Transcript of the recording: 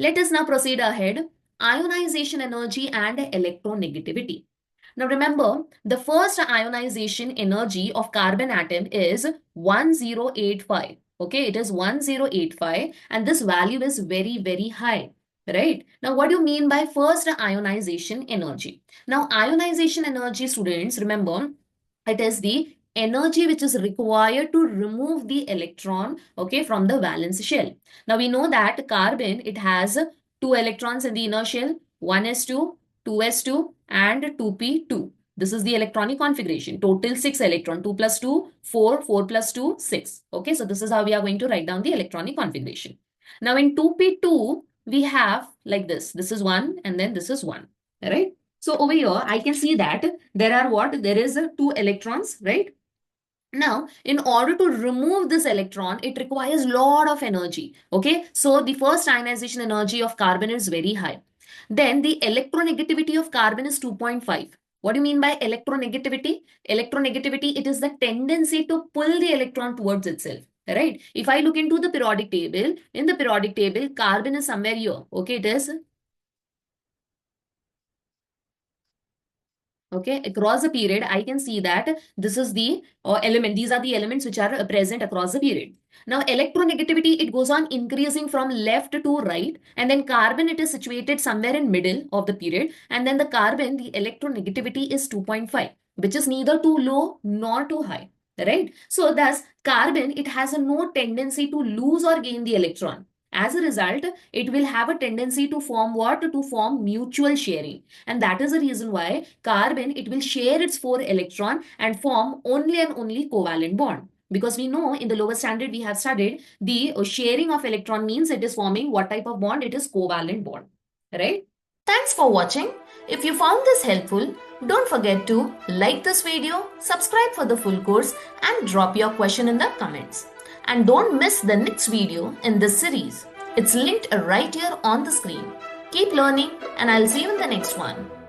Let us now proceed ahead. Ionization energy and electronegativity. Now remember, the first ionization energy of carbon atom is 1085. Okay, it is 1085 and this value is very, very high. Right? Now, what do you mean by first ionization energy? Now, ionization energy, students, remember, it is the energy which is required to remove the electron, okay, from the valence shell. Now, we know that carbon, it has two electrons in the inner shell, 1s2, 2s2 and 2p2. This is the electronic configuration. Total 6 electron. 2 plus 2, 4. 4 plus 2, 6. Okay, so this is how we are going to write down the electronic configuration. Now in 2p2, we have like this. This is 1 and then this is 1. Right? So over here, I can see that there are what? There is 2 electrons, right? Now, in order to remove this electron, it requires lot of energy. Okay, so the first ionization energy of carbon is very high. Then the electronegativity of carbon is 2.5. What do you mean by electronegativity? Electronegativity, it is the tendency to pull the electron towards itself. Right? If I look into the periodic table, in the periodic table, carbon is somewhere here. Okay, it is. Okay, across the period, I can see that this is the element. These are the elements which are present across the period. Now, electronegativity, it goes on increasing from left to right. And then carbon, it is situated somewhere in middle of the period. And then the carbon, the electronegativity is 2.5, which is neither too low nor too high. Right? So, thus, carbon, it has a no tendency to lose or gain the electron. As a result, it will have a tendency to form what? To form mutual sharing. And that is the reason why carbon, it will share its 4 electron and form only and only covalent bond. Because we know in the lower standard we have studied the sharing of electron means it is forming what type of bond? It is covalent bond. Right? Thanks for watching. If you found this helpful, don't forget to like this video, subscribe for the full course and drop your question in the comments. And don't miss the next video in this series. It's linked right here on the screen. Keep learning and I'll see you in the next one.